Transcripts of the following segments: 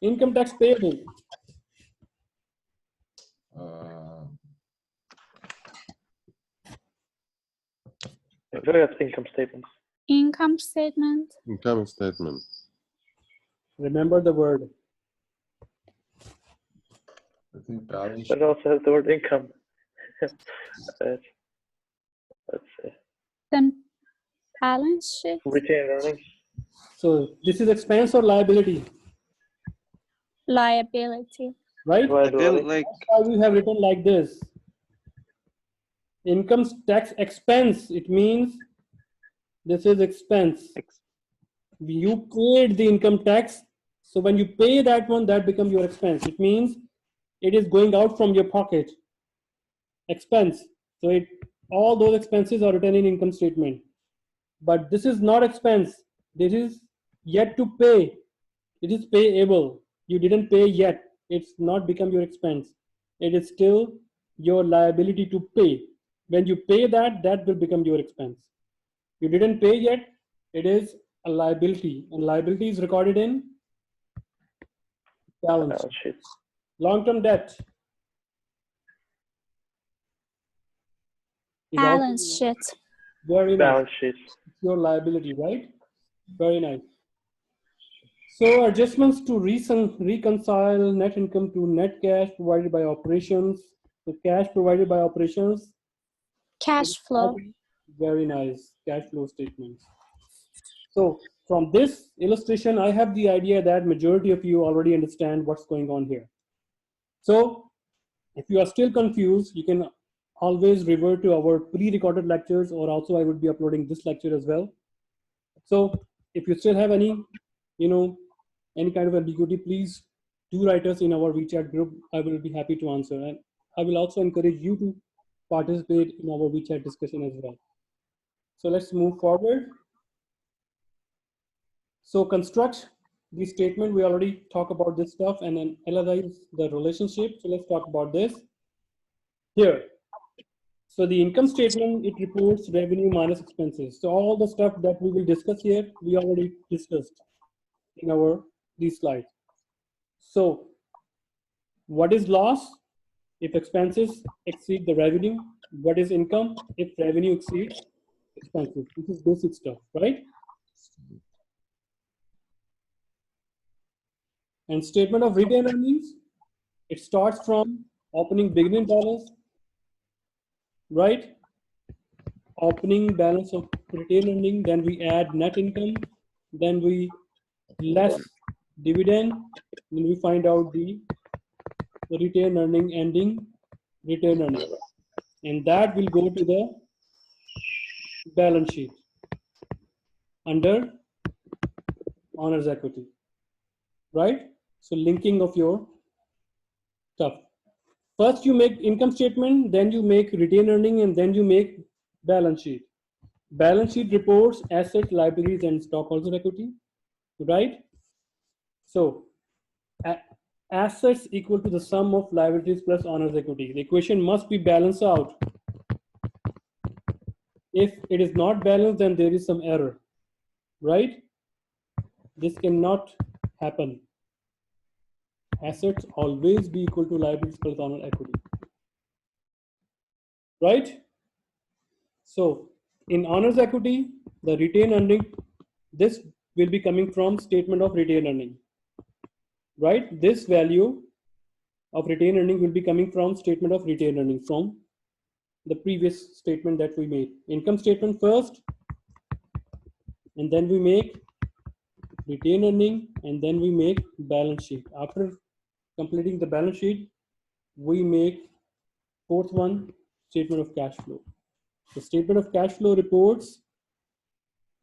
Income tax payable. Income statement. Income statement. Income statement. Remember the word. I think balance. But it also has the word income. Let's see. Then balance sheet. Retained earnings. So this is expense or liability, Liability. right? Liability. Like That's why we have written like this. Income tax expense, it means this is expense. You paid the income tax. So when you pay that one, that becomes your expense. It means it is going out from your pocket. Expense. So all those expenses are written in income statement. But this is not expense. This is yet to pay. It is payable. You didn't pay yet. It's not become your expense. It is still your liability to pay. When you pay that, that will become your expense. You didn't pay yet. It is a liability, and liability is recorded in balance sheet. Sheet. Long-term debt is also Balance sheet. very nice. Balance sheet. It's your liability, right? Very nice. So adjustments to reconcile net income to net cash provided by operations. So cash provided by operations. Cash flow. Very nice. Cash flow statements. So from this illustration, I have the idea that majority of you already understand what's going on here. So if you are still confused, you can always revert to our pre-recorded lectures, or also I would be uploading this lecture as well. So if you still have any, any kind of ambiguity, please do write us in our WeChat group. I will be happy to answer. And I will also encourage you to participate in our WeChat discussion as well. So let's move forward. So construct the statement. We already talked about this stuff and then analyze the relationship. So let's talk about this here. So the income statement, it reports revenue minus expenses. So all the stuff that we will discuss here, we already discussed in these slides. So what is loss? If expenses exceed the revenue. What is income? If revenue exceeds expenses. This is basic stuff, right? And statement of retained earnings, it starts from opening beginning balance, right? Opening balance of retained earning, then we add net income, then we less dividend, then we find out the retained earning ending retained earning, and that will go to the balance sheet under owner's equity, right? So linking of your stuff. First you make income statement, then you make retained earning, and then you make balance sheet. Balance sheet reports assets, liabilities, and stockholders' equity, right? So assets equal to the sum of liabilities plus owner's equity. The equation must be balanced out. If it is not balanced, then there is some error, right? This cannot happen. Assets always be equal to liabilities plus owner's equity, right? So in owner's equity, the retained earning, this will be coming from statement of retained earning, right? This value of retained earning will be coming from statement of retained earning from the previous statement that we made. Income statement first, and then we make retained earning, and then we make balance sheet. After completing the balance sheet, we make fourth one, statement of cash flow. The statement of cash flow reports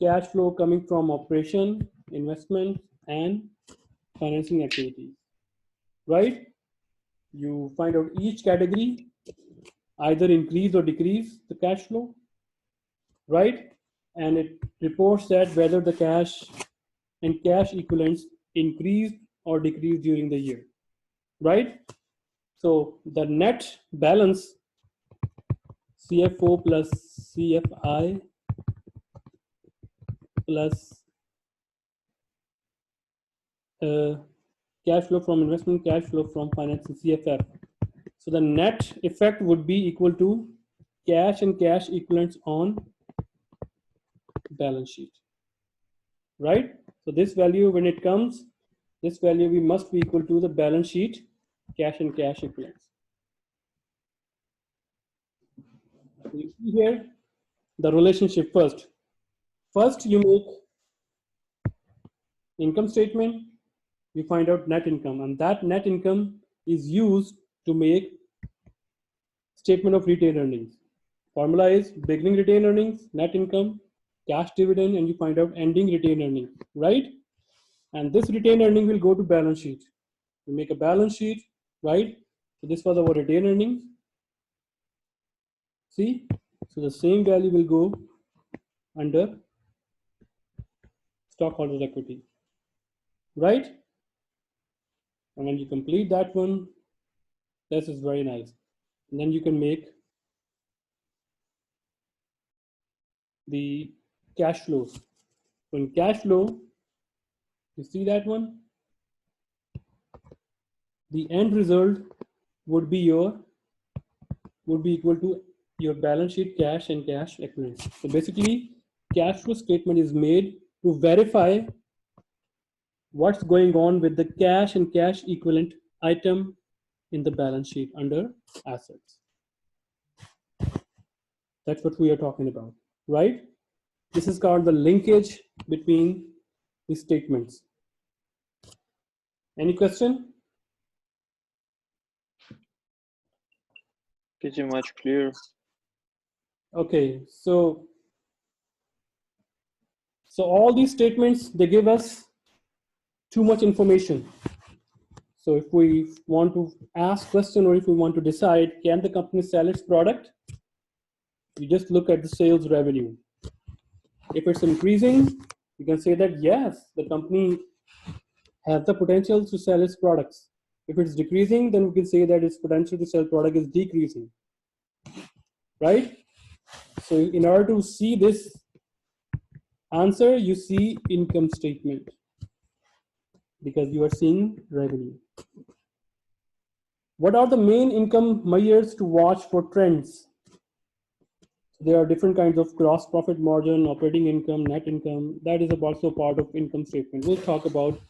cash flow coming from operation, investment, and financing activities, right? You find out each category, either increase or decrease the cash flow, right? And it reports that whether the cash and cash equivalents increased or decreased during the year, right? So the net balance, CFO plus CFI plus cash flow from investment, cash flow from financing, CFF. So the net effect would be equal to cash and cash equivalents on balance sheet, right? So this value, when it comes, this value we must be equal to the balance sheet cash and cash equivalents. So you see here the relationship first. First you make income statement, you find out net income, and that net income is used to make statement of retained earnings. Formula is beginning retained earnings, net income, cash dividend, and you find out ending retained earnings, right? And this retained earning will go to balance sheet. You make a balance sheet, right? So this was our retained earnings. See, so the same value will go under stockholders' equity, right? And when you complete that one, this is very nice. And then you can make the cash flows. So in cash flow, you see that one? The end result would be equal to your balance sheet cash and cash equivalents. So basically, cash flow statement is made to verify what's going on with the cash and cash equivalent item in the balance sheet under assets. That's what we are talking about, right? This is called the linkage between the statements. Any question? Pretty much clear. Okay, so all these statements, they give us too much information. So if we want to ask question, or if we want to decide, can the company sell its product? You just look at the sales revenue. If it's increasing, you can say that yes, the company has the potential to sell its products. If it's decreasing, then we can say that its potential to sell product is decreasing, right? So in order to see this answer, you see income statement, because you are seeing revenue. What are the main income measures to watch for trends? There are different kinds of gross profit margin, operating income, net income. That is also part of income statement. We'll talk about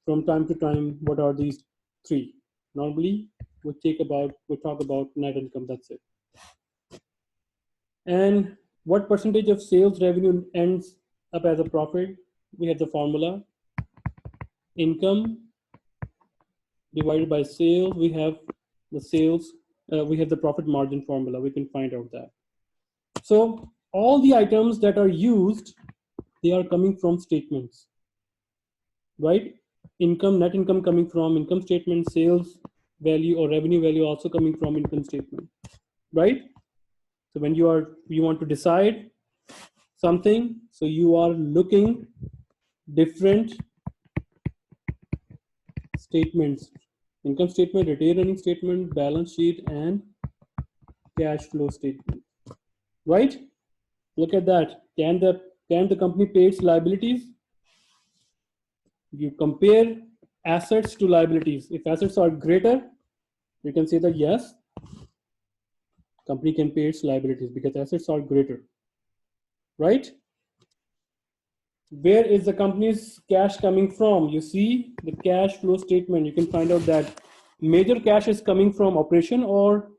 from time to time what are these three. Normally, we talk about net income. That's it. And what percentage of sales revenue ends up as a profit? We have the formula. Income divided by sales. We have the sales. We have the profit margin formula. We can find out that. So all the items that are used, they are coming from statements, right? Income, net income coming from income statement, sales value or revenue value also coming from income statement, right? So when you want to decide something, so you are looking different statements: income statement, retained earnings statement, balance sheet, and cash flow statement, right? Look at that. Can the company pay its liabilities? You compare assets to liabilities. If assets are greater, you can say that yes, company can pay its liabilities because assets are greater, right? Where is the company's cash coming from? You see the cash flow statement. You can find out that major cash is coming from operation or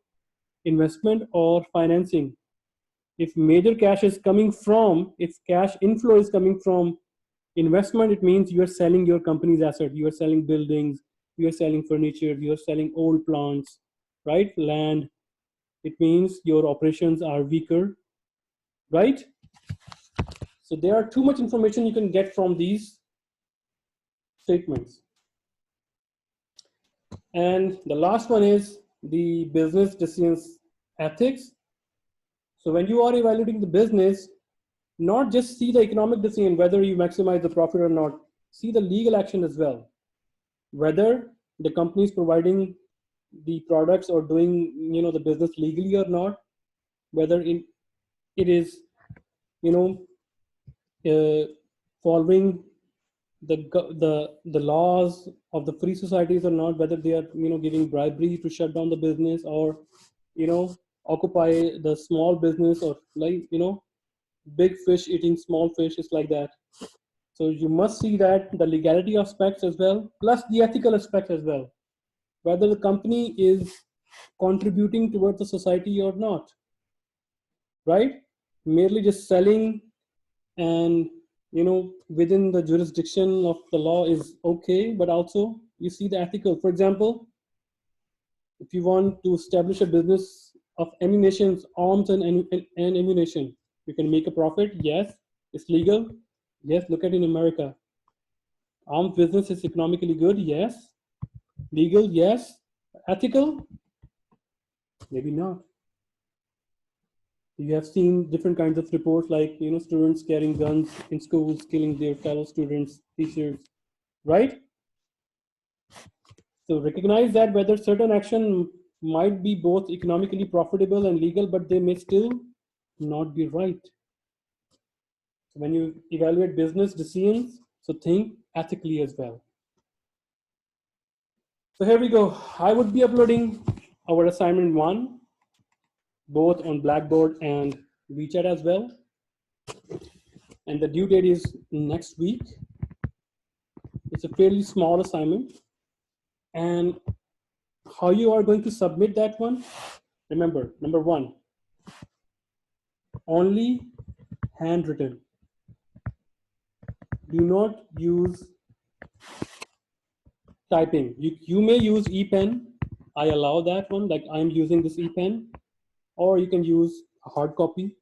investment or financing. If major cash is coming from, if cash inflow is coming from investment, it means you are selling your company's asset. You are selling buildings, you are selling furniture, you are selling old plants, right? Land. It means your operations are weaker, right? So there are too much information you can get from these statements. And the last one is the business decisions ethics. So when you are evaluating the business, not just see the economic decision, whether you maximize the profit or not, see the legal action as well. Whether the company is providing the products or doing, the business legally or not, whether it is, following the laws of the free societies or not, whether they are giving bribery to shut down the business, or occupy the small business, or like big fish eating small fish, is like that. So you must see that the legality aspects as well, plus the ethical aspects as well, whether the company is contributing towards the society or not, right? Merely just selling and within the jurisdiction of the law is okay, but also you see the ethical. For example, if you want to establish a business of ammunition, arms and ammunition, you can make a profit. Yes. It's legal. Yes. Look at in America, arms business is economically good. Yes. Legal. Yes. Ethical, maybe not. You have seen different kinds of reports, like students carrying guns in schools, killing their fellow students, teachers, right? So recognize that whether certain action might be both economically profitable and legal, but they may still not be right. So when you evaluate business decisions, so think ethically as well. So here we go. I would be uploading our assignment 1, both on Blackboard and WeChat as well. And the due date is next week. It's a fairly small assignment. And how you are going to submit that one? Remember, number 1, only handwritten. Do not use typing. You may use ePen. I allow that one, like I'm using this ePen, or you can use a hard copy.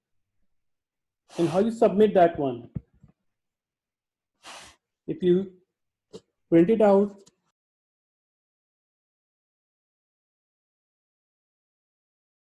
And how you submit that one? If you print it out